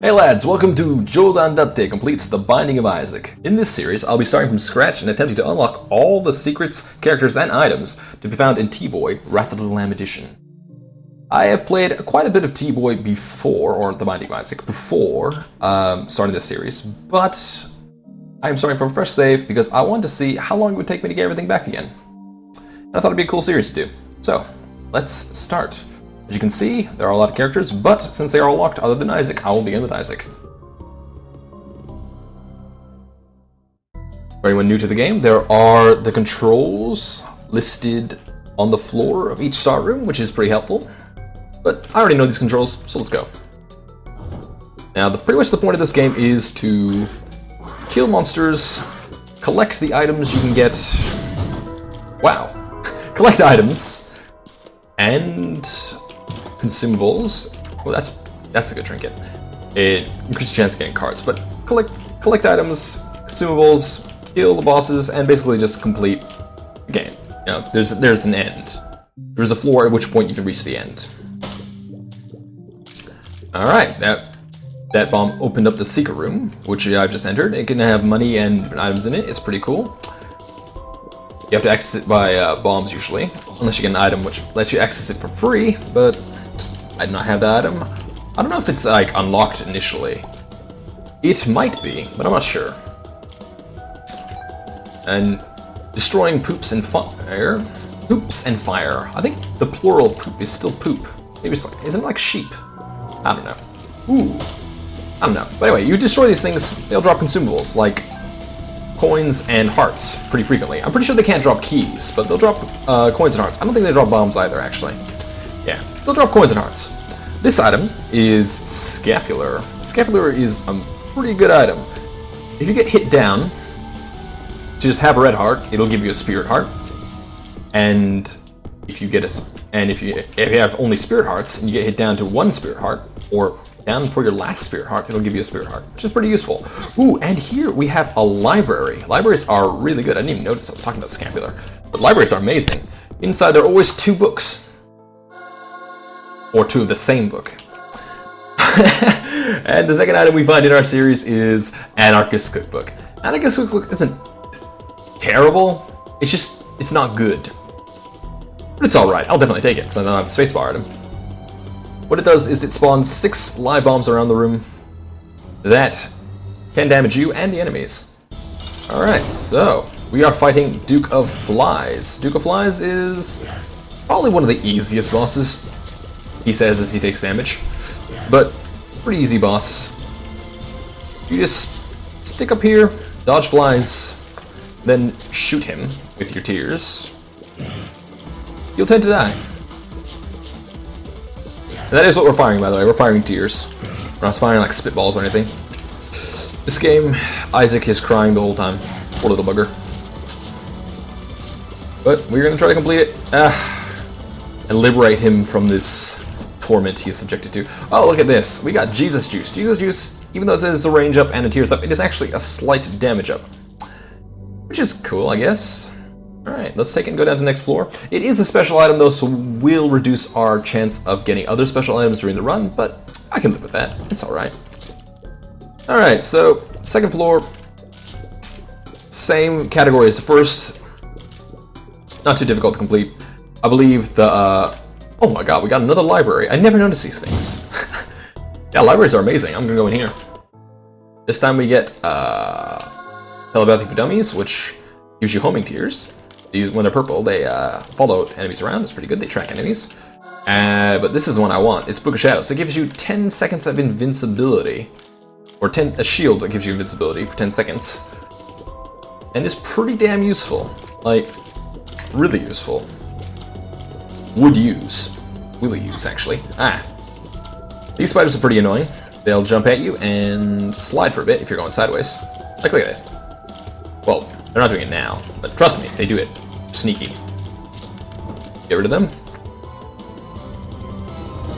Hey lads, welcome to Jodan Datte completes The Binding of Isaac. In this series, I'll be starting from scratch and attempting to unlock all the secrets, characters, and items to be found in T-Boy, Wrath of the Lamb Edition. I have played quite a bit of T-Boy before, or The Binding of Isaac, before starting this series, but I'm starting from a fresh save because I wanted to see how long it would take me to get everything back again. And I thought it'd be a cool series to do. So, let's start. As you can see, there are a lot of characters, but since they are all locked other than Isaac, I will begin with Isaac. For anyone new to the game, there are the controls listed on the floor of each start room, which is pretty helpful. But I already know these controls, so let's go. Now, pretty much the point of this game is to kill monsters, collect the items you can get... Wow. Collect items, and... consumables. Well, that's a good trinket. It increases your chance of getting cards, but collect items, consumables, kill the bosses, and basically just complete the game. You know, there's an end. There's a floor at which point you can reach the end. All right, that bomb opened up the secret room, which I've just entered. It can have money and different items in it. It's pretty cool. You have to access it by bombs usually, unless you get an item which lets you access it for free, but I do not have that item. I don't know if it's like unlocked initially. It might be, but I'm not sure. And destroying poops and fire. Poops and fire. I think the plural poop is still poop. Maybe it's like, isn't it like sheep? I don't know. Ooh. I don't know. But anyway, you destroy these things, they'll drop consumables like coins and hearts pretty frequently. I'm pretty sure they can't drop keys, but they'll drop coins and hearts. I don't think they drop bombs either, actually. Yeah, they'll drop coins and hearts. This item is Scapular. Scapular is a pretty good item. If you get hit down, just have a red heart, it'll give you a spirit heart. And if you have only spirit hearts and you get hit down to one spirit heart, or down for your last spirit heart, it'll give you a spirit heart, which is pretty useful. Ooh, and here we have a library. Libraries are really good. I didn't even notice I was talking about Scapular, but libraries are amazing. Inside there are always two books. Or two of the same book. And the second item we find in our series is Anarchist's Cookbook. Anarchist's Cookbook isn't terrible, it's not good. But it's alright, I'll definitely take it, so I don't have a spacebar item. What it does is it spawns 6 live bombs around the room that can damage you and the enemies. Alright, so we are fighting Duke of Flies. Duke of Flies is probably one of the easiest bosses, he says as he takes damage, but pretty easy boss. You just stick up here, dodge flies, then shoot him with your tears. You'll tend to die. And that is what we're firing, by the way. We're firing tears. We're not firing like spitballs or anything. This game, Isaac is crying the whole time. Poor little bugger. But we're gonna try to complete it and liberate him from this torment he is subjected to. Oh, look at this. We got Jesus Juice. Jesus Juice, even though it says a range up and a tears up, it is actually a slight damage up. Which is cool, I guess. Alright, let's take it and go down to the next floor. It is a special item though, so we'll reduce our chance of getting other special items during the run, but I can live with that. It's alright. Alright, so second floor, same category as the first. Not too difficult to complete. I believe the oh my god, we got another library. I never noticed these things. Yeah, libraries are amazing. I'm gonna go in here. This time we get Telepathy for Dummies, which gives you homing tears. When they're purple, they follow enemies around. It's pretty good. They track enemies. But this is the one I want. It's Book of Shadows. So it gives you 10 seconds of invincibility. Or a shield that gives you invincibility for 10 seconds. And it's pretty damn useful. Like, really useful. Would use. Will use, actually. These spiders are pretty annoying. They'll jump at you and slide for a bit if you're going sideways. Like, look at it. Well, they're not doing it now, but trust me, they do it sneaky. Get rid of them.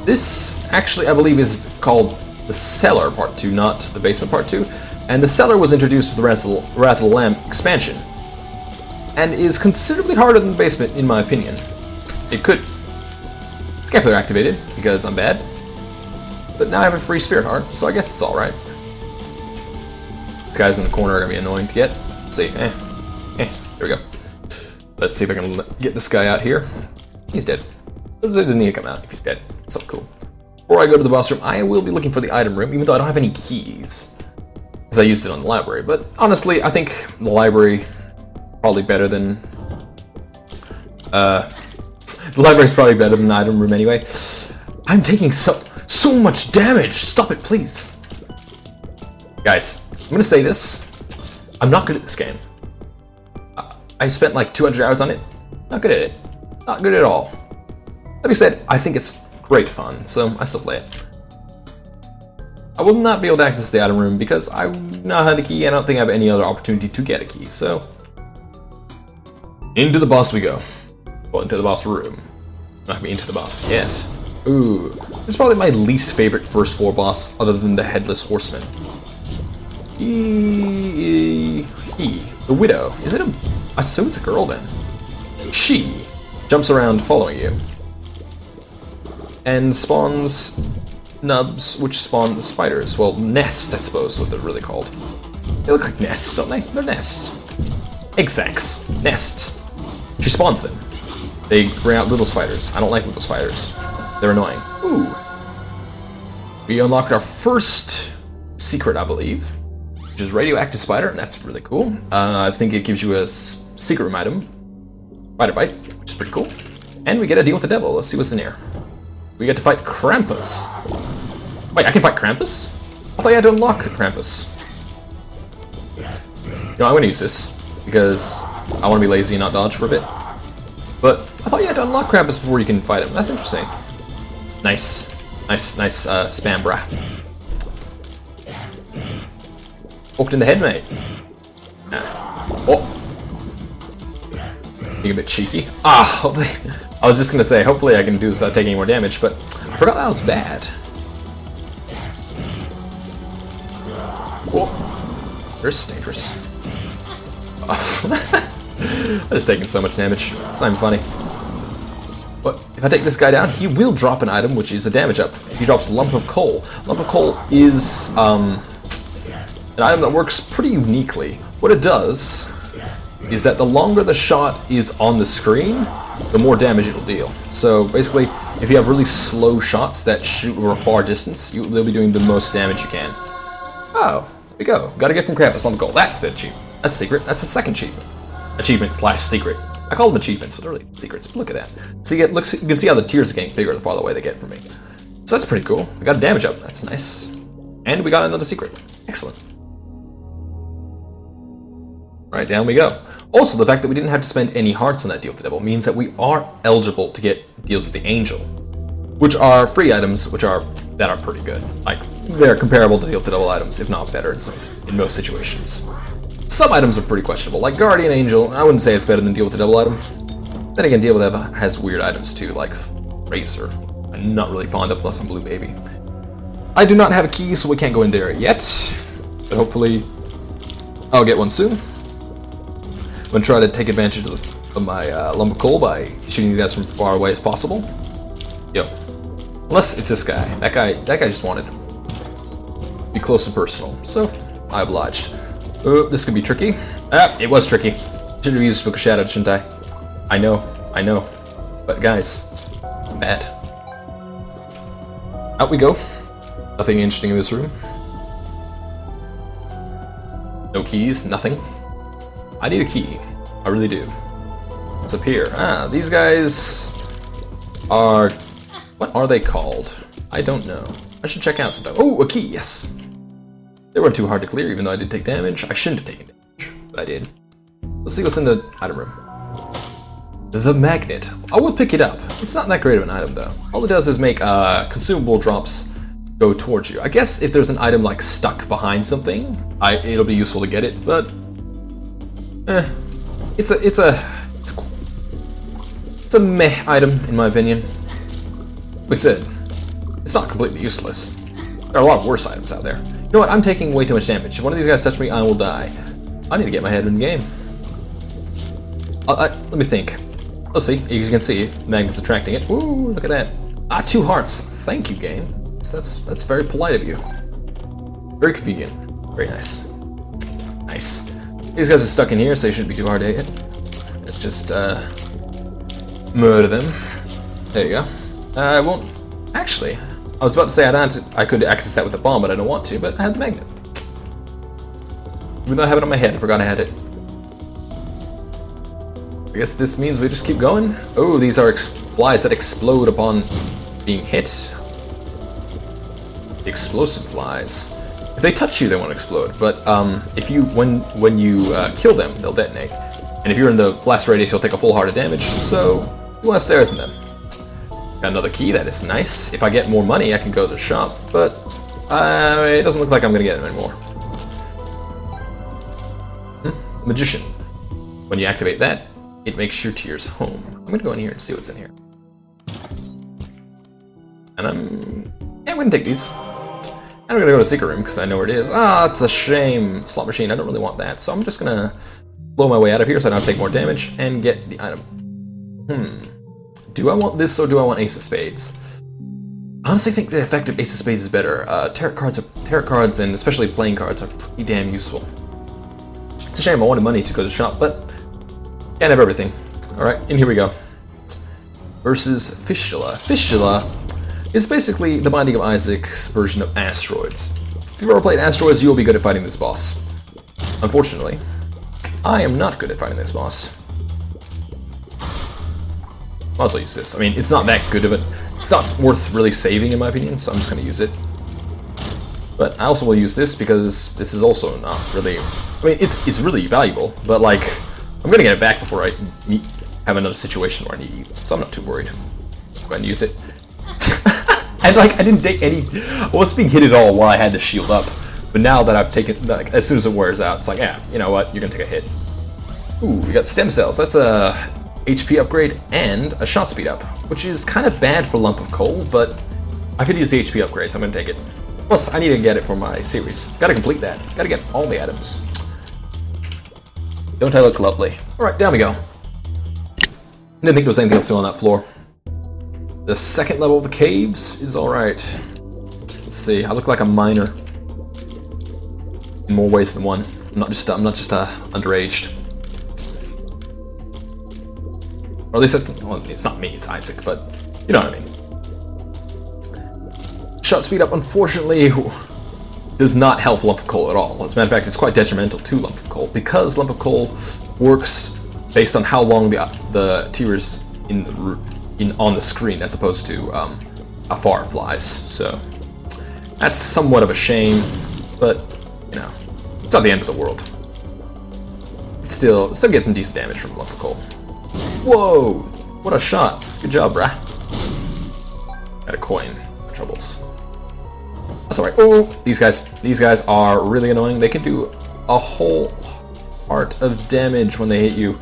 This, actually, I believe is called the Cellar Part 2, not the Basement Part 2. And the Cellar was introduced with the Wrath of the Lamb expansion. And is considerably harder than the Basement, in my opinion. It could... Scapular activated, because I'm bad. But now I have a free spirit heart, so I guess it's alright. These guys in the corner are gonna be annoying to get. Let's see. There we go. Let's see if I can get this guy out here. He's dead. Doesn't need to come out if he's dead. So cool. Before I go to the boss room, I will be looking for the item room, even though I don't have any keys. Because I used it on the library. But honestly, I think the library probably better than... the library's probably better than the item room anyway. I'm taking so much damage! Stop it, please! Guys, I'm gonna say this. I'm not good at this game. I spent like 200 hours on it. Not good at it. Not good at all. That being said, I think it's great fun, so I still play it. I will not be able to access the item room because I not had the key. I don't think I have any other opportunity to get a key, so... Into the boss we go. Well, into the boss room. Not me into the boss, yes. Ooh. This is probably my least favorite first floor boss other than the Headless Horseman. The Widow. Is it a... I assume it's a girl then. She jumps around following you. And spawns nubs, which spawn spiders. Well, nests, I suppose, is what they're really called. They look like nests, don't they? They're nests. Egg sacs. Nests. She spawns them. They bring out little spiders. I don't like little spiders. They're annoying. Ooh. We unlocked our first secret, I believe, which is radioactive spider, and that's really cool. I think it gives you a secret room item, spider bite, which is pretty cool. And we get a deal with the devil. Let's see what's in here. We get to fight Krampus. Wait, I can fight Krampus? I thought you had to unlock Krampus. You know, I'm gonna use this because I want to be lazy and not dodge for a bit. But I thought you had to unlock Krampus before you can fight him. That's interesting. Nice spam, brah. Poked in the head, mate. Oh. Being a bit cheeky. Hopefully. I was just gonna say, hopefully I can do this without taking any more damage, but I forgot that was bad. Oh. This is dangerous. I'm just taking so much damage. It's not even funny. But if I take this guy down, he will drop an item, which is a damage up. He drops Lump of Coal. Lump of Coal is an item that works pretty uniquely. What it does is that the longer the shot is on the screen, the more damage it'll deal. So basically, if you have really slow shots that shoot over a far distance, they'll be doing the most damage you can. Oh, there we go. Gotta get from Krampus, Lump of Coal. That's the achievement. That's secret. That's the second achievement. Achievement / secret. I call them achievements, but they're really secrets. But look at that. So you can see how the tiers are getting bigger the farther away they get from me. So that's pretty cool. We got a damage up. That's nice. And we got another secret. Excellent. Alright, down we go. Also, the fact that we didn't have to spend any hearts on that deal with the devil means that we are eligible to get deals with the angel, which are free items, that are pretty good. Like, they're comparable to deal with the devil items, if not better in most situations. Some items are pretty questionable, like Guardian Angel. I wouldn't say it's better than Deal with the Devil item. Then again, Deal with the Devil has weird items too, like Racer. I'm not really fond of unless I'm Blue Baby. I do not have a key, so we can't go in there yet. But hopefully, I'll get one soon. I'm gonna try to take advantage of my Lump of Coal by shooting these guys from far away as possible. Yo, unless it's this guy. That guy just wanted to be close and personal, so I obliged. Oh, this could be tricky. It was tricky. Should have used Book of Shadow, shouldn't I? I know. But guys, bad. Out we go. Nothing interesting in this room. No keys, nothing. I need a key. I really do. What's up here? These guys are... What are they called? I don't know. I should check out sometime. Oh, a key, yes! They weren't too hard to clear, even though I did take damage. I shouldn't have taken damage, but I did. Let's see what's in the item room. The magnet. I will pick it up. It's not that great of an item, though. All it does is make consumable drops go towards you. I guess if there's an item like stuck behind something, it'll be useful to get it. But it's a meh item in my opinion. Like I said, it's not completely useless. There are a lot of worse items out there. You know what? I'm taking way too much damage. If one of these guys touch me, I will die. I need to get my head in the game. Let me think. Let's see. As you can see, magnet's attracting it. Ooh, look at that. 2 hearts. Thank you, game. That's very polite of you. Very convenient. Very nice. Nice. These guys are stuck in here, so they shouldn't be too hard to hit. Let's just murder them. There you go. I won't. Actually, I was about to say I could access that with the bomb, but I don't want to. But I had the magnet. Even though I have it on my head, I forgot I had it. I guess this means we just keep going. Oh, these are flies that explode upon being hit. Explosive flies. If they touch you, they won't explode. But if you, when you kill them, they'll detonate. And if you're in the blast radius, you'll take a full heart of damage. So you want to stay away from them. Got another key. That is nice. If I get more money, I can go to the shop. But it doesn't look like I'm gonna get it anymore. Magician. When you activate that, it makes your tears home. I'm gonna go in here and see what's in here. And I'm gonna take these. And I'm gonna go to the secret room because I know where it is. Ah, it's a shame. Slot machine, I don't really want that. So I'm just gonna blow my way out of here so I don't have to take more damage and get the item. Do I want this or do I want Ace of Spades? I honestly think the effective Ace of Spades is better. Tarot cards and especially playing cards are pretty damn useful. It's a shame I wanted money to go to the shop, but can't have everything. Alright, and here we go. Versus Fistula. Fistula is basically the Binding of Isaac's version of Asteroids. If you've ever played Asteroids, you'll be good at fighting this boss. Unfortunately, I am not good at fighting this boss. I'll also use this. I mean, it's not that good of it. It's not worth really saving, in my opinion, so I'm just going to use it. But I also will use this because this is also not really... I mean, it's really valuable, but like, I'm going to get it back before I have another situation where I need to use it, so I'm not too worried. Go ahead and use it. And like, I didn't take any... I wasn't being hit at all while I had the shield up. But now that I've taken... Like, as soon as it wears out, it's like, yeah, you know what? You're going to take a hit. Ooh, we got stem cells. That's a HP upgrade and a shot speed up, which is kind of bad for Lump of Coal, but I could use the HP upgrade, so I'm going to take it. Plus, I need to get it for my series. Gotta complete that. Gotta get all the items. Don't I look lovely? Alright, down we go. Didn't think there was anything else still on that floor. The second level of the caves is alright. Let's see, I look like a miner. In more ways than one. I'm not just underaged. Or at least that's, well, it's not me, it's Isaac, but you know what I mean. Shot speed up, unfortunately, does not help Lump of Coal at all. As a matter of fact, it's quite detrimental to Lump of Coal, because Lump of Coal works based on how long the tier is on the screen, as opposed to how far it flies. So that's somewhat of a shame, but you know, it's not the end of the world. It still gets some decent damage from Lump of Coal. Whoa! What a shot! Good job, brah. Got a coin. No troubles. That's alright. Oh, these guys are really annoying. They can do a whole heart of damage when they hit you.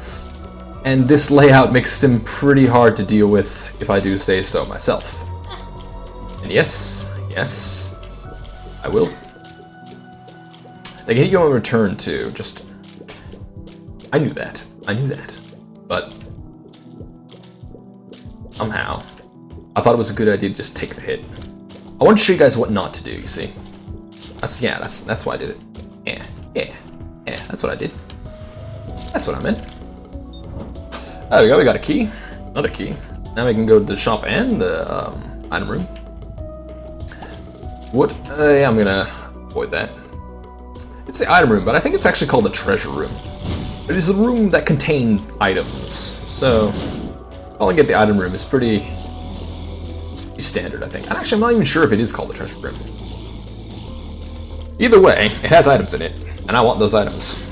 And this layout makes them pretty hard to deal with, if I do say so myself. And yes, I will. They can hit you on return too, just... I knew that. But... somehow, I thought it was a good idea to just take the hit. I want to show you guys what not to do, you see. That's why I did it. Yeah, that's what I did. That's what I meant. There we go, we got a key. Another key. Now we can go to the shop and the item room. Yeah, I'm gonna avoid that. It's the item room, but I think it's actually called the treasure room. It is a room that contains items, so calling it the item room is pretty standard, I think. And actually, I'm not even sure if it is called the treasure room. Either way, it has items in it, and I want those items.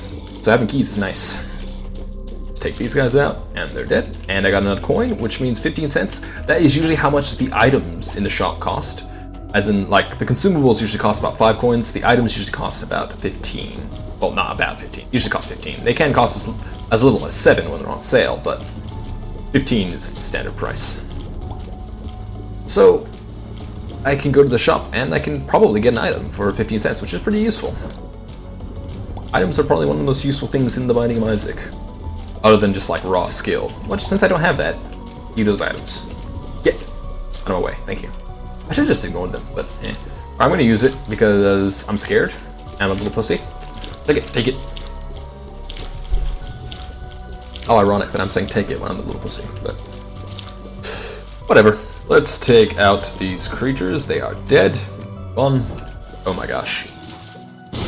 So having keys is nice. Let's take these guys out, and they're dead. And I got another coin, which means 15 cents. That is usually how much the items in the shop cost. As in, like, the consumables usually cost about 5 coins, the items usually cost about 15. Well, not about 15, usually cost 15. They can cost as little as 7 when they're on sale, but 15 is the standard price. So, I can go to the shop and I can probably get an item for 15 cents, which is pretty useful. Items are probably one of the most useful things in the Binding of Isaac. Other than just like raw skill. Which, since I don't have that, need those items. Get out of my way, thank you. I should just ignore them, but eh. I'm gonna use it because I'm scared. I'm a little pussy. Take it, take it. How ironic that I'm saying take it when I'm the little pussy, but whatever. Let's take out these creatures. They are dead. Gone. Oh my gosh.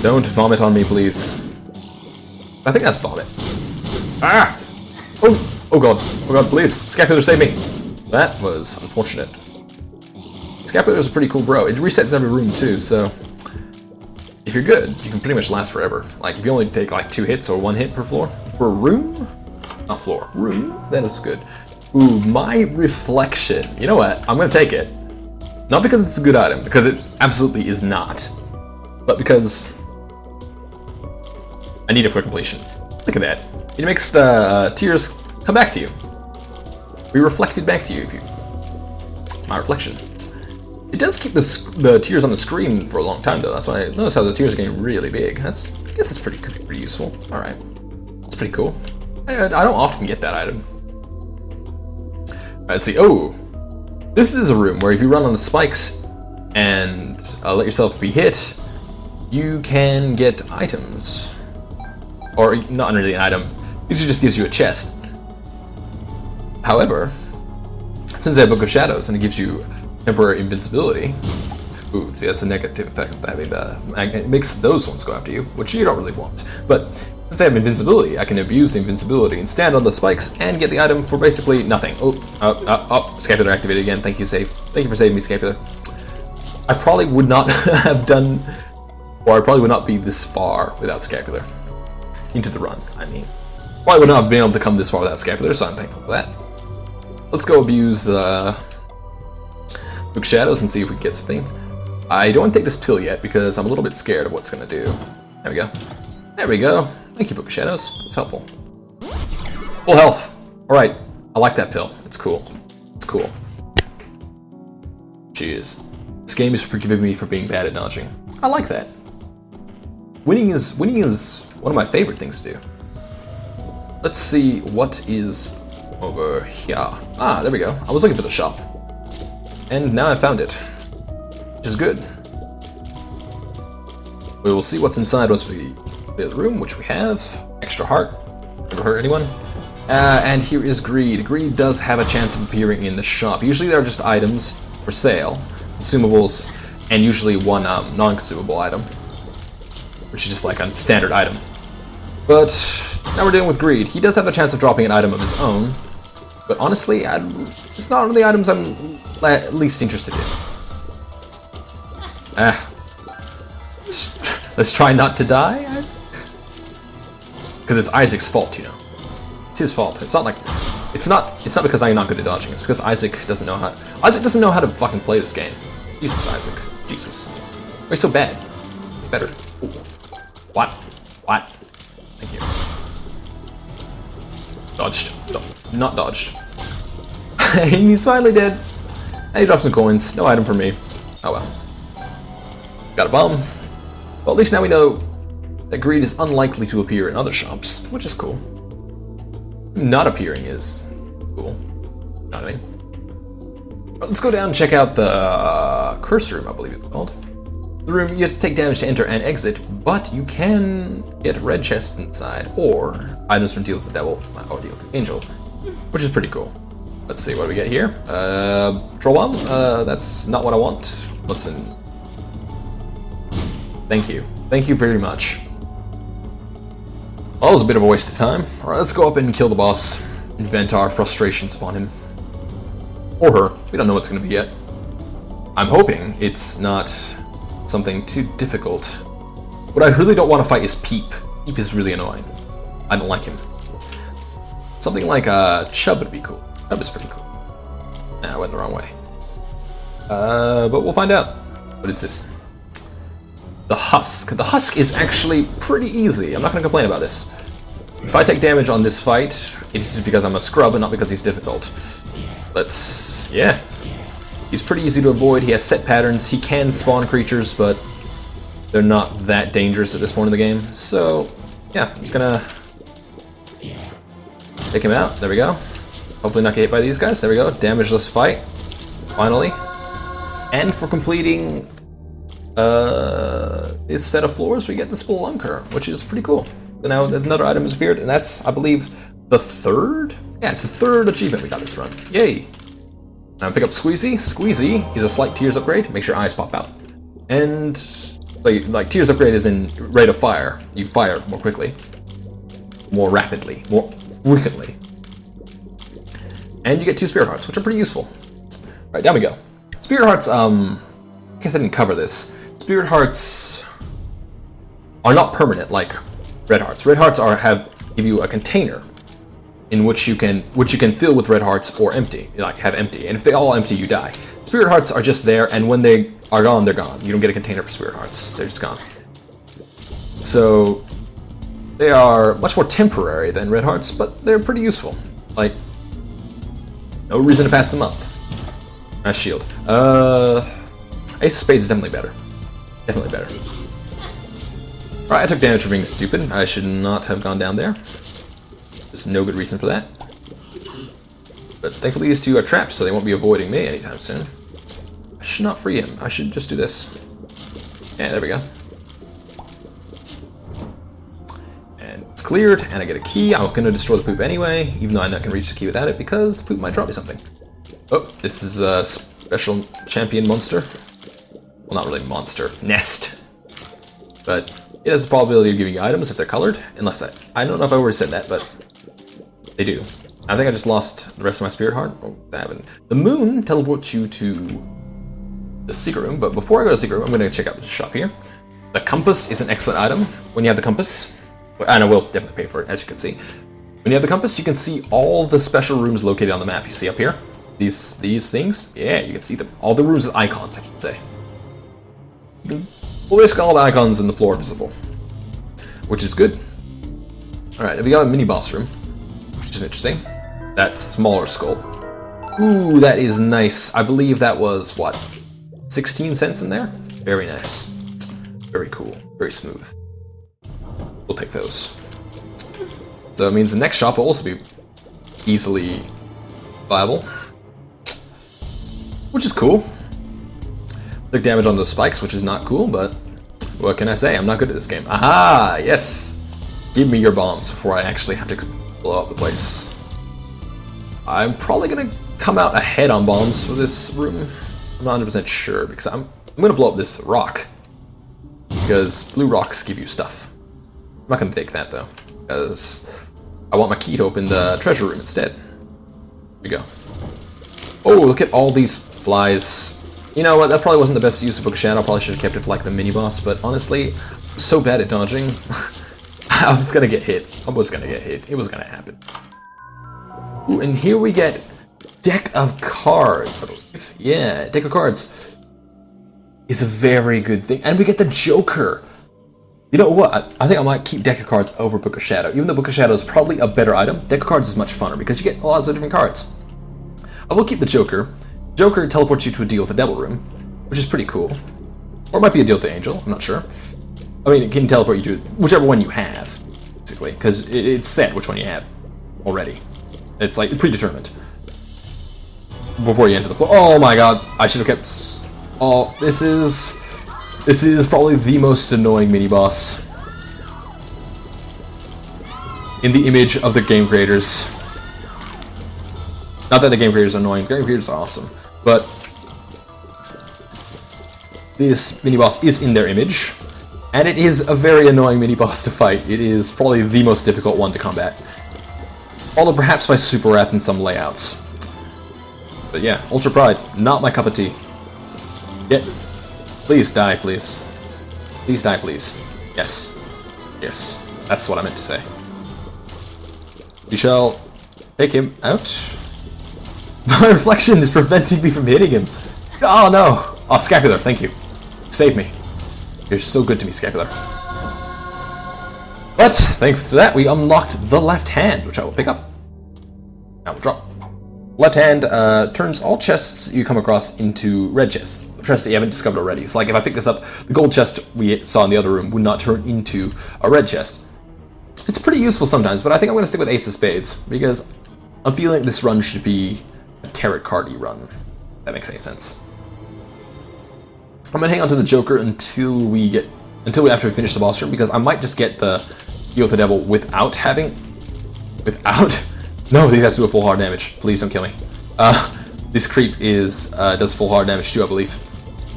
Don't vomit on me, please. I think that's vomit. Ah! Oh god. Oh god, please. Scapular, save me. That was unfortunate. Scapular's a pretty cool bro. It resets every room too, so if you're good, you can pretty much last forever. Like, if you only take like 2 hits or 1 hit per floor. For a room? Not floor. Room? That is good. Ooh, my reflection. You know what? I'm gonna take it. Not because it's a good item, because it absolutely is not. But because I need it for completion. Look at that. It makes the tears come back to you. Be reflected back to you if you... My reflection. It does keep the tears on the screen for a long time, though. That's why I notice how the tears are getting really big. I guess it's pretty useful. All right, it's pretty cool. I don't often get that item. All right, let's see. Oh, this is a room where if you run on the spikes and let yourself be hit, you can get items, or not really an item. It usually just gives you a chest. However, since they have Book of Shadows and it gives you temporary invincibility. Ooh, see, that's a negative effect of having it makes those ones go after you, which you don't really want. But since I have invincibility, I can abuse the invincibility and stand on the spikes and get the item for basically nothing. Oh, Scapular activated again. Thank you, save. Thank you for saving me, Scapular. I probably would not have done, or I probably would not be this far without Scapular. Into the run, I mean. Probably would not have been able to come this far without Scapular, so I'm thankful for that. Let's go abuse the Book Shadows and see if we can get something. I don't want to take this pill yet because I'm a little bit scared of what's going to do. There we go. There we go. Thank you, Book of Shadows. It's helpful. Full health. Alright. I like that pill. It's cool. It's cool. Cheers. This game is forgiving me for being bad at dodging. I like that. Winning is one of my favorite things to do. Let's see what is over here. Ah, there we go. I was looking for the shop. And now I found it, which is good. We will see what's inside once we clear the room, which we have. Extra heart, never hurt anyone. And here is Greed. Greed does have a chance of appearing in the shop. Usually there are just items for sale, consumables, and usually one non-consumable item, which is just like a standard item. But now we're dealing with Greed. He does have a chance of dropping an item of his own, but honestly, it's not one of the items I'm least interested in. Let's try not to die. Because it's Isaac's fault, you know. It's his fault. It's not because I'm not good at dodging. It's because Isaac doesn't know how to fucking play this game. Jesus, Isaac. Jesus. Why are you so bad? Get better. Ooh. What? What? Thank you. Dodged. Not dodged. And he's finally dead. And he dropped some coins. No item for me. Oh well. Got a bomb. Well, at least now we know that Greed is unlikely to appear in other shops, which is cool. Not appearing is cool. You know what I mean? But let's go down and check out the curse room, I believe it's called. The room you have to take damage to enter and exit, but you can get red chests inside, or items from Deals the Devil, or Deals the Angel, which is pretty cool. Let's see, what do we get here? Troll Bomb? That's not what I want. What's in... Thank you. Thank you very much. Well, that was a bit of a waste of time. Alright, let's go up and kill the boss. And vent our frustrations upon him. Or her. We don't know what's going to be yet. I'm hoping it's not something too difficult. What I really don't want to fight is Peep. Peep is really annoying. I don't like him. Something like Chub would be cool. Chub is pretty cool. Nah, I went the wrong way. But we'll find out. What is this? The Husk. The Husk is actually pretty easy. I'm not going to complain about this. If I take damage on this fight, it's because I'm a scrub and not because he's difficult. Yeah. He's pretty easy to avoid. He has set patterns. He can spawn creatures, but they're not that dangerous at this point in the game. So, yeah, I'm just going to take him out. There we go. Hopefully not get hit by these guys. There we go. Damageless fight. Finally. And for completing this set of floors, we get the Spelunker, which is pretty cool. So now another item has appeared, and that's, I believe, the third? Yeah, it's the third achievement we got this run. Yay! Now pick up Squeezy. Squeezy is a slight Tears upgrade, makes your eyes pop out. And, like Tears upgrade is in rate of fire. You fire more quickly. More rapidly. More frequently. And you get 2 Spirit Hearts, which are pretty useful. Alright, down we go. Spirit Hearts, I guess I didn't cover this. Spirit Hearts are not permanent like Red Hearts. Red Hearts give you a container in which you can fill with red hearts or empty, like have empty. And if they all empty, you die. Spirit Hearts are just there, and when they are gone, they're gone. You don't get a container for Spirit Hearts. They're just gone. So they are much more temporary than Red Hearts, but they're pretty useful. Like, no reason to pass them up. Nice shield. Ace of Spades is definitely better. Definitely better. Alright, I took damage for being stupid. I should not have gone down there. There's no good reason for that. But thankfully these two are trapped, so they won't be avoiding me anytime soon. I should not free him. I should just do this. Yeah, there we go. And it's cleared, and I get a key. I'm going to destroy the poop anyway, even though I'm not going to reach the key without it, because the poop might drop me something. Oh, this is a special champion monster. Well, not really monster. Nest. But it has the probability of giving you items if they're colored, unless I don't know if I already said that, but they do. I think I just lost the rest of my Spirit Heart. Oh, that happened. The moon teleports you to the secret room, but before I go to the secret room, I'm going to check out the shop here. The compass is an excellent item. When you have the compass, and I will definitely pay for it, as you can see. When you have the compass, you can see all the special rooms located on the map. You see up here? These things? Yeah, you can see them. All the rooms with icons, I should say. You can basically all the icons in the floor visible, which is good. Alright, we got a mini-boss room, which is interesting. That smaller skull. Ooh, that is nice. I believe that was, what, 16 cents in there? Very nice. Very cool. Very smooth. We'll take those. So it means the next shop will also be easily viable, which is cool. Took damage on those spikes, which is not cool, but what can I say? I'm not good at this game. Aha! Yes! Give me your bombs before I actually have to blow up the place. I'm probably gonna come out ahead on bombs for this room. I'm not 100% sure, because I'm gonna blow up this rock. Because blue rocks give you stuff. I'm not gonna take that, though, because I want my key to open the treasure room instead. Here we go. Oh, look at all these flies. You know what, that probably wasn't the best use of Book of Shadow. I probably should have kept it for like the mini-boss, but honestly, I'm so bad at dodging. I was gonna get hit. I was gonna get hit. It was gonna happen. Ooh, and here we get deck of cards, I believe. Yeah, deck of cards is a very good thing. And we get the Joker. You know what? I think I might keep deck of cards over Book of Shadow. Even though Book of Shadow is probably a better item, deck of cards is much funner because you get lots of different cards. I will keep the Joker. Joker teleports you to a deal with the Devil Room, which is pretty cool. Or it might be a deal with the Angel, I'm not sure. I mean, it can teleport you to whichever one you have, basically, because it's set which one you have already. It's like predetermined before you enter the floor. Oh my god, I should have kept... Oh, this is probably the most annoying mini-boss in the image of the game creators. Not that the game creators are annoying, game creators are awesome, but this mini-boss is in their image, and it is a very annoying mini-boss to fight. It is probably the most difficult one to combat. Although perhaps by Super Wrath in some layouts. But yeah, Ultra Pride, not my cup of tea. Yeah. Please die, please. Please die, please. Yes. Yes. That's what I meant to say. We shall take him out. My reflection is preventing me from hitting him. Oh no! Oh, Scapular, thank you. Save me. You're so good to me, Scapular. But, thanks to that, we unlocked the left hand, which I will pick up. Now we'll drop. Left hand turns all chests you come across into red chests. Chests that you haven't discovered already. It's like if I pick this up, the gold chest we saw in the other room would not turn into a red chest. It's pretty useful sometimes, but I think I'm going to stick with Ace of Spades, because I'm feeling this run should be a tarot cardy run. If that makes any sense. I'm gonna hang on to the Joker until after we finish the boss room, because I might just get the Deal with the Devil without. No, these guys do a full hard damage. Please don't kill me. This creep does full hard damage too, I believe.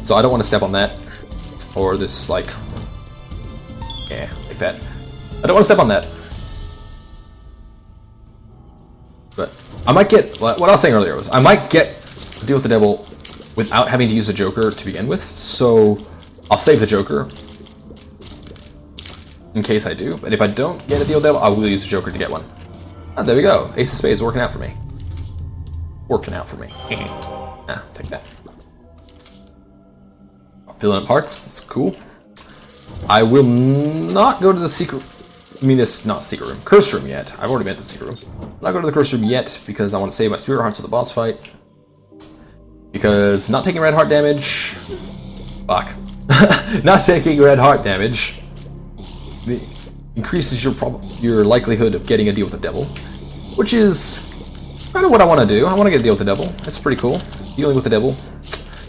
So I don't want to step on that, or this like that. I don't want to step on that. But I might get what I was saying earlier was I might get Deal with the Devil without having to use a Joker to begin with. So I'll save the Joker in case I do. But if I don't get a Deal with the Devil, I will use the Joker to get one. Ah, there we go. Ace of Spades working out for me. Take that. Filling up hearts. That's cool. I will not go to the secret. I mean, this not secret room, curse room yet. I've already been to the secret room. I'm not going to the curse room yet because I want to save my spirit hearts for the boss fight. Because not taking red heart damage. Fuck. Not taking red heart damage increases your likelihood of getting a Deal with the Devil, which is kind of what I want to do. I want to get a Deal with the Devil. That's pretty cool. Dealing with the Devil.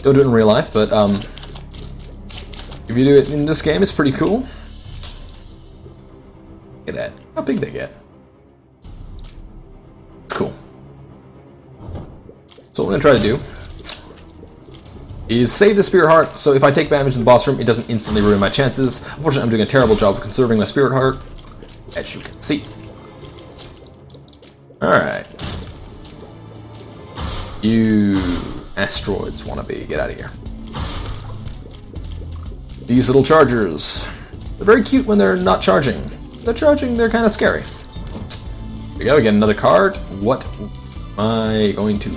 Don't do it in real life, but if you do it in this game, it's pretty cool. Look at that. How big they get. It's cool. So what I'm going to try to do is save the Spirit Heart, so if I take damage in the boss room, it doesn't instantly ruin my chances. Unfortunately, I'm doing a terrible job of conserving my Spirit Heart, as you can see. Alright. You asteroids wannabe, get out of here. These little chargers. They're very cute when they're not charging. When they're charging, they're kind of scary. There we go, we get another card. What am I going to...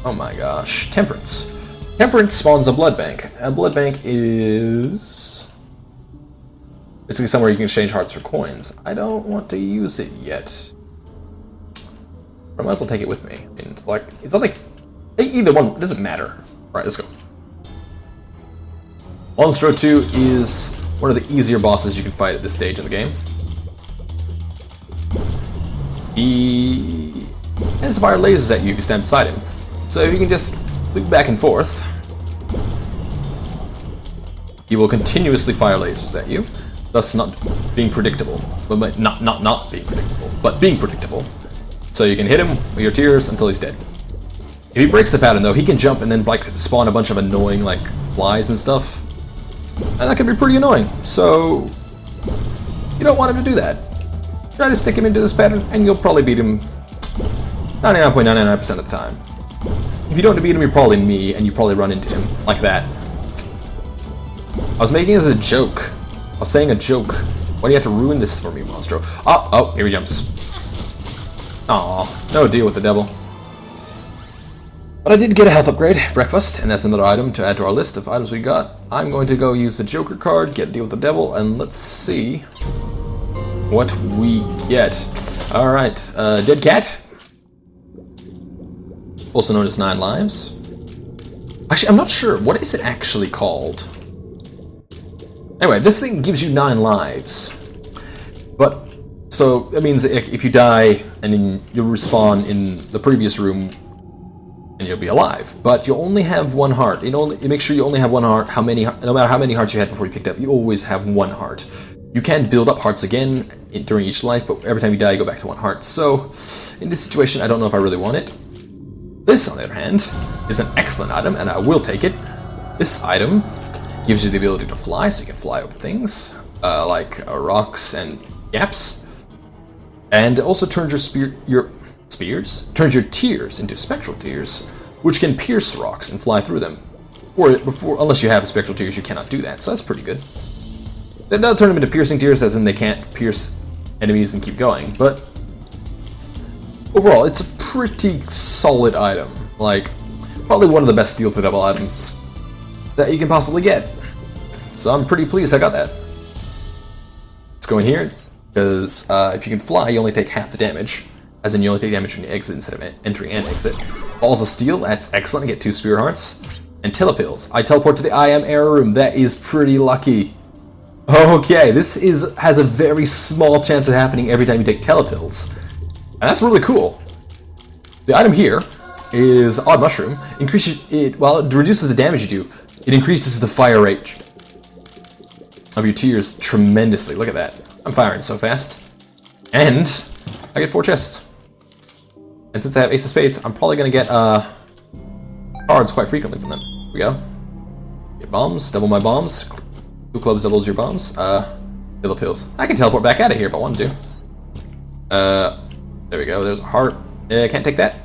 Oh my gosh. Temperance. Temperance spawns a blood bank. A blood bank is basically somewhere you can exchange hearts for coins. I don't want to use it yet. I might as well take it with me. I mean, it's not like either one. It doesn't matter. All right, let's go. Monstro 2 is one of the easier bosses you can fight at this stage in the game. He tends to fire lasers at you if you stand beside him. So if you can just loop back and forth, he will continuously fire lasers at you, thus not being predictable. But not being predictable, but being predictable. So you can hit him with your tears until he's dead. If he breaks the pattern though, he can jump and then like spawn a bunch of annoying like flies and stuff. And that can be pretty annoying. So you don't want him to do that. Try to stick him into this pattern and you'll probably beat him 99.99% of the time. If you don't beat him, you're probably me, and you probably run into him like that. I was making it as a joke. I was saying a joke. Why do you have to ruin this for me, Monstro? Oh, here he jumps. Aw, no Deal with the Devil. But I did get a health upgrade, breakfast, and that's another item to add to our list of items we got. I'm going to go use the Joker card, get Deal with the Devil, and let's see what we get. Alright, Dead Cat. Also known as 9 lives. Actually, I'm not sure. What is it actually called? Anyway, this thing gives you 9 lives. But, so, that means if you die, and then you'll respawn in the previous room, and you'll be alive. But you'll only have 1 heart. It makes sure you only have 1 heart. No matter how many hearts you had before you picked up, you always have 1 heart. You can build up hearts again during each life, but every time you die, you go back to 1 heart. So, in this situation, I don't know if I really want it. This, on the other hand, is an excellent item, and I will take it. This item gives you the ability to fly, so you can fly over things, like rocks and gaps. And it also turns turns your tears into spectral tears, which can pierce rocks and fly through them. Unless you have spectral tears, you cannot do that, so that's pretty good. Then that'll turn them into piercing tears, as in they can't pierce enemies and keep going, but overall, it's a pretty solid item. Like, probably one of the best Deal with the Devil items that you can possibly get. So I'm pretty pleased I got that. Let's go in here, because if you can fly, you only take half the damage. As in, you only take damage when you exit instead of entering and exit. Balls of Steel, that's excellent. I get 2 Spirit Hearts. And Telepills. I teleport to the I Am Error Room. That is pretty lucky. Okay, this has a very small chance of happening every time you take Telepills. And that's really cool. The item here is Odd Mushroom. It reduces the damage you do It increases the fire rate of your tears tremendously. Look at that. I'm firing so fast. And I get 4 chests. And since I have Ace of Spades, I'm probably going to get cards quite frequently from them. Here we go. Get bombs, double my bombs. 2 clubs doubles your bombs. Fill the pills. I can teleport back out of here if I wanted to. There we go. There's a heart. I can't take that.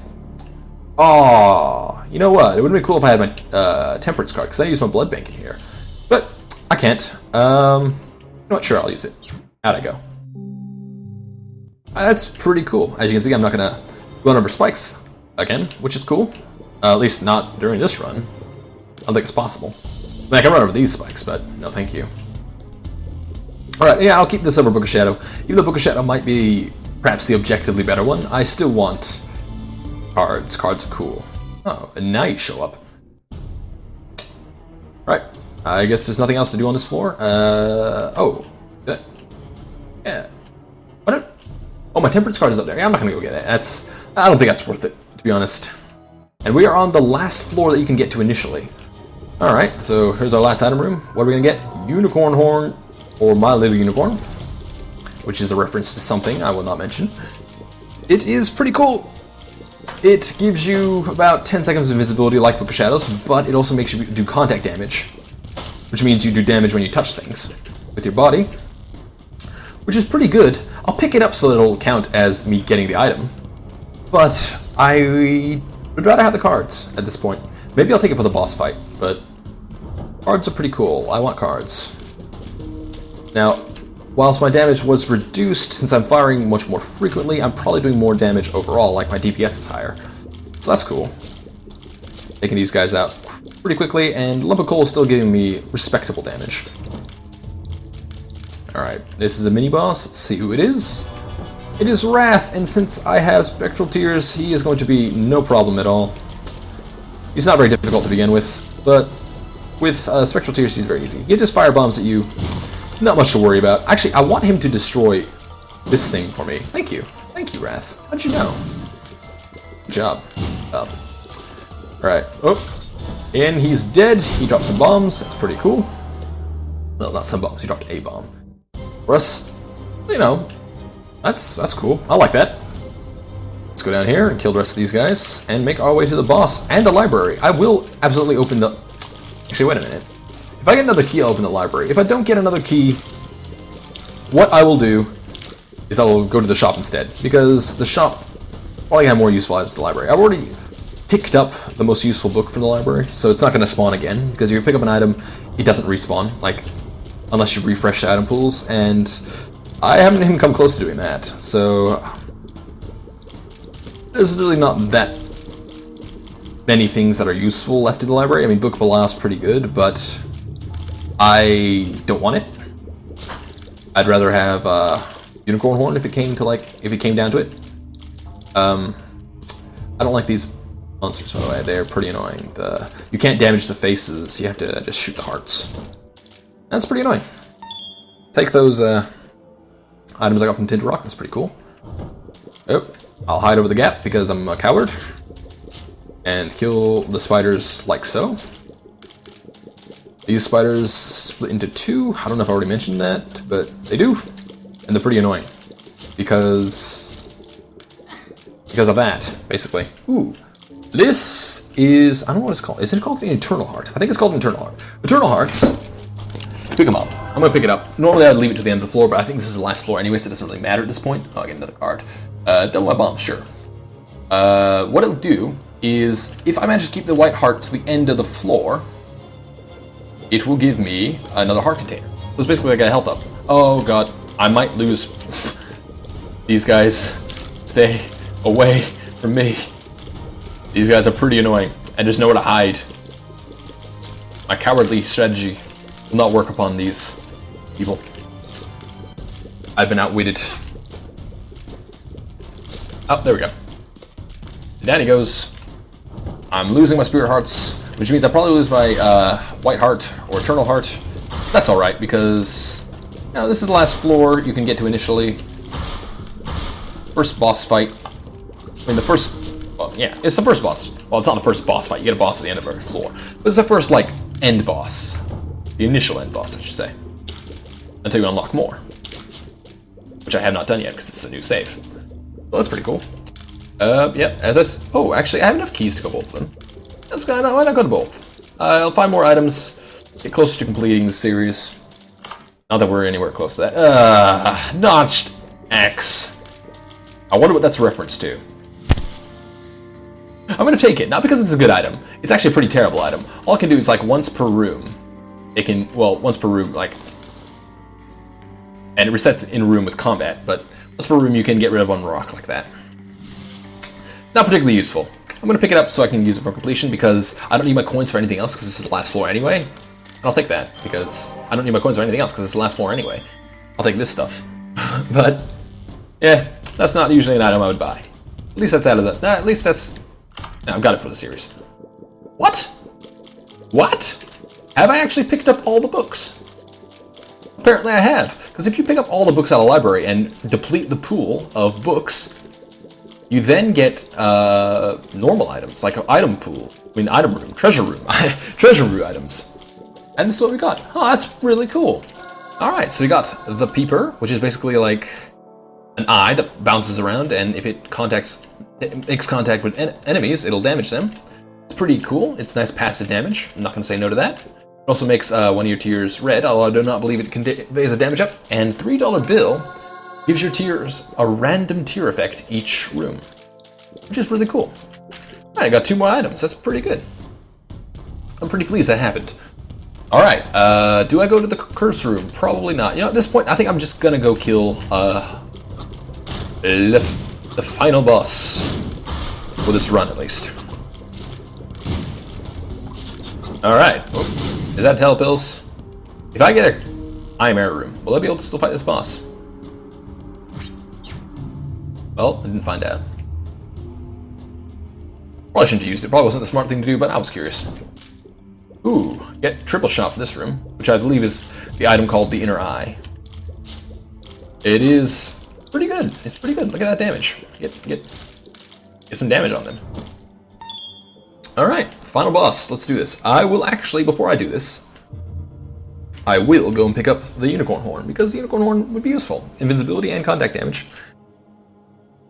Oh, you know what? It would have been cool if I had my temperance card, because I use my blood bank in here. But I can't. You know what? Sure, I'll use it. How'd I go? That's pretty cool. As you can see, I'm not going to go over spikes again, which is cool. At least not during this run. I don't think it's possible. I mean, I can run over these spikes, but no thank you. Alright, yeah, I'll keep this over Book of Shadow. Even though Book of Shadow might be perhaps the objectively better one, I still want cards. Cards are cool. Oh, and now you show up. Right. I guess there's nothing else to do on this floor. Oh. Yeah. What? Oh, my temperance card is up there. Yeah, I'm not gonna go get it. I don't think that's worth it, to be honest. And we are on the last floor that you can get to initially. Alright, so here's our last item room. What are we gonna get? Unicorn Horn, or My Little Unicorn, which is a reference to something I will not mention. It is pretty cool. It gives you about 10 seconds of invisibility like Book of Shadows, but it also makes you do contact damage, which means you do damage when you touch things with your body, which is pretty good. I'll pick it up so it'll count as me getting the item, but I would rather have the cards at this point. Maybe I'll take it for the boss fight, but cards are pretty cool. I want cards. Now, whilst my damage was reduced, since I'm firing much more frequently, I'm probably doing more damage overall, like my DPS is higher. So that's cool. Taking these guys out pretty quickly, and Lump of Coal is still giving me respectable damage. Alright, this is a mini-boss. Let's see who it is. It is Wrath, and since I have Spectral Tears, he is going to be no problem at all. He's not very difficult to begin with, but with Spectral Tears, he's very easy. He just fire bombs at you. Not much to worry about. Actually, I want him to destroy this thing for me. Thank you. Thank you, Wrath. How'd you know? Good job. Alright. Oh. And he's dead. He dropped some bombs. That's pretty cool. Well, not some bombs. He dropped a bomb. For us, you know, that's cool. I like that. Let's go down here and kill the rest of these guys and make our way to the boss and the library. I will absolutely open the... Actually, wait a minute. If I get another key, I'll open the library. If I don't get another key, what I will do is I will go to the shop instead, because the shop probably have more useful items than the library. I've already picked up the most useful book from the library, so it's not going to spawn again, because if you pick up an item, it doesn't respawn, like, unless you refresh the item pools, and I haven't even come close to doing that, so there's really not that many things that are useful left in the library. I mean, Book of Belial is pretty good, but I don't want it. I'd rather have Unicorn Horn if it came down to it. I don't like these monsters, by the way. They're pretty annoying. You can't damage the faces. You have to just shoot the hearts. That's pretty annoying. Take those items I got from Tinted Rock. That's pretty cool. Oh, I'll hide over the gap because I'm a coward. And kill the spiders like so. These spiders split into 2. I don't know if I already mentioned that, but they do. And they're pretty annoying. Because of that, basically. Ooh. This is... I don't know what it's called. Is it called the Eternal Heart? I think it's called Eternal Heart. Eternal Hearts. Pick them up. I'm going to pick it up. Normally I'd leave it to the end of the floor, but I think this is the last floor anyway, so it doesn't really matter at this point. Oh, I get another card. Double my bomb, sure. What it'll do is, if I manage to keep the white heart to the end of the floor, it will give me another heart container. So it's basically like a health up. Oh god, I might lose. These guys, stay away from me. These guys are pretty annoying, and there's nowhere to hide. My cowardly strategy will not work upon these people. I've been outwitted. Oh, there we go. Down he goes. I'm losing my spirit hearts, which means I probably lose my white heart or eternal heart. That's alright, because you know, this is the last floor you can get to initially. First boss fight. I mean, the first... Well, yeah, it's the first boss. Well, it's not the first boss fight. You get a boss at the end of every floor. But it's the first, like, end boss. The initial end boss, I should say. Until you unlock more. Which I have not done yet, because it's a new save. So that's pretty cool. Yeah, oh, actually, I have enough keys to go both of them. That's kind of, why not go to both? I'll find more items, get closer to completing the series. Not that we're anywhere close to that. Notched X. I wonder what that's a reference to. I'm gonna take it, not because it's a good item. It's actually a pretty terrible item. All I can do is like once per room. It can, well, once per room, like, and it resets in room with combat, but once per room you can get rid of one rock like that. Not particularly useful. I'm gonna pick it up so I can use it for completion because I don't need my coins for anything else because this is the last floor anyway. And I'll take that because I don't need my coins for anything else because it's the last floor anyway. I'll take this stuff. But, yeah, that's not usually an item I would buy. At least that's out of the, at least that's, no, I've got it for the series. What? What? Have I actually picked up all the books? Apparently I have, because if you pick up all the books out of the library and deplete the pool of books, you then get normal items, like an item pool. I mean, item room, treasure room, treasure room items. And this is what we got. Oh, that's really cool. Alright, so we got the Peeper, which is basically like an eye that bounces around, and if it makes contact with enemies, it'll damage them. It's pretty cool. It's nice passive damage. I'm not going to say no to that. It also makes one of your tiers red, although I do not believe it conveys a damage up. And $3 bill gives your tiers a random tier effect each room, which is really cool. Alright, I got 2 more items. That's pretty good. I'm pretty pleased that happened. Alright, do I go to the curse room? Probably not. You know, at this point, I think I'm just going to go kill the final boss. For this run, at least. Alright. Is that Telepills? If I get a Iron Mirror room, will I be able to still fight this boss? Well, I didn't find out. Probably shouldn't have used it. Probably wasn't the smart thing to do, but I was curious. Ooh, get triple shot for this room, which I believe is the item called the Inner Eye. It is pretty good. It's pretty good. Look at that damage. Get some damage on them. Alright, final boss. Let's do this. I will actually, before I do this, I will go and pick up the Unicorn Horn, because the Unicorn Horn would be useful. Invincibility and contact damage.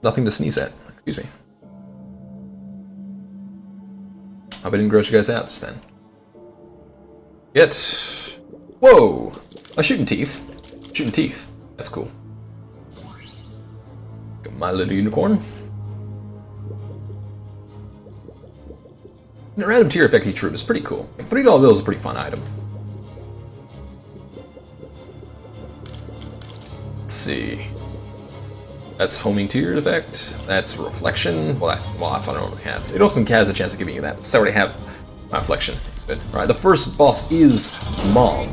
Nothing to sneeze at. Excuse me. Hope I didn't gross you guys out just then. Get... Whoa! A shooting teeth. Shooting teeth. That's cool. Got my little unicorn. And a random tier effect each room is pretty cool. Like, $3 bill is a pretty fun item. Let's see. That's homing tier effect. That's reflection. Well, that's what I normally have. It also has a chance of giving you that. So I already have my reflection. It's good. All right, the first boss is Mom.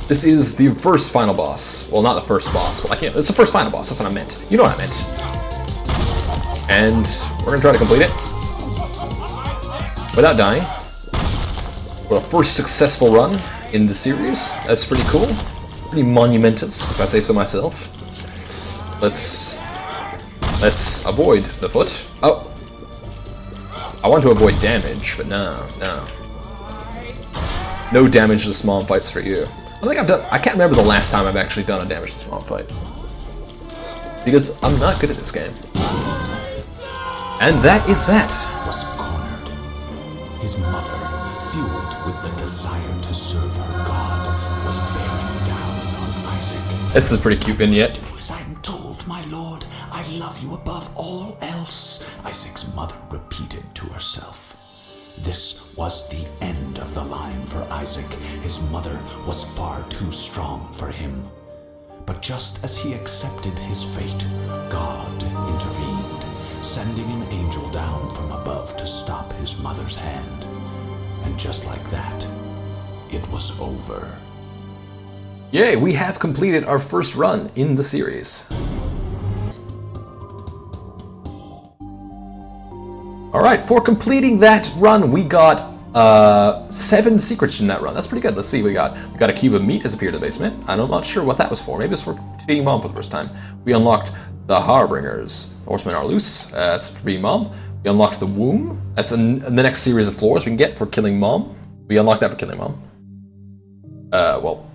This is the first final boss. Well, not the first boss, but it's the first final boss. That's what I meant. You know what I meant. And we're gonna try to complete it without dying. For a first successful run in the series. That's pretty cool. Pretty monumentous, if I say so myself. Let's avoid the foot. Oh. I want to avoid damage, but no. No damage to the small fights for you. I can't remember the last time I've actually done a damage to small fight. Because I'm not good at this game. And that is that. Was cornered. His mother, fueled with the desire to serve her God, was bearing down on Isaac. This is a pretty cute vignette. As I'm told, my lord, I love you above all else, Isaac's mother repeated to herself. This was the end of the line for Isaac. His mother was far too strong for him. But just as he accepted his fate, God intervened, sending an angel down from above to stop his mother's hand. And just like that, it was over. Yay, we have completed our first run in the series. Alright, for completing that run, we got 7 secrets in that run. That's pretty good. Let's see, we got a cube of meat has appeared in the basement. I'm not sure what that was for. Maybe it's for feeding Mom for the first time. We unlocked the Harbingers. The horsemen are loose. That's for being Mom. We unlocked the womb. That's in the next series of floors we can get for killing Mom. We unlocked that for killing Mom. Well,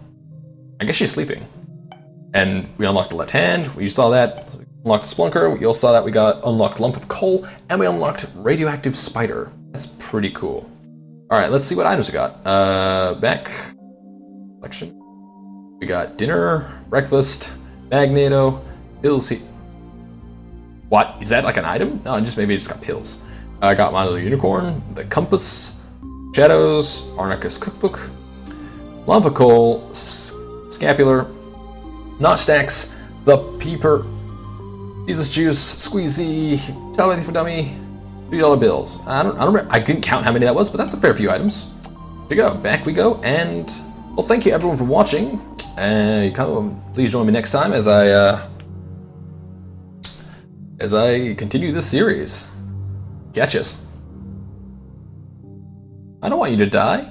I guess she's sleeping. And we unlocked the left hand. You saw that. We unlocked Splunker. We also saw that we got unlocked Lump of Coal. And we unlocked Radioactive Spider. That's pretty cool. Alright, let's see what items we got. Back. Collection. We got dinner, breakfast, Magneto, pills. What? Is that like an item? No, maybe I just got pills. I got my little unicorn, the compass, shadows, Arnicus cookbook, lump of coal, scapular, notch stacks, the peeper, Jesus juice, squeezy, telepathy for dummy, $3 bills. I didn't count how many that was, but that's a fair few items. Here we go. Back we go, and well, thank you everyone for watching. Please join me next time as I continue this series. Catch us. I don't want you to die.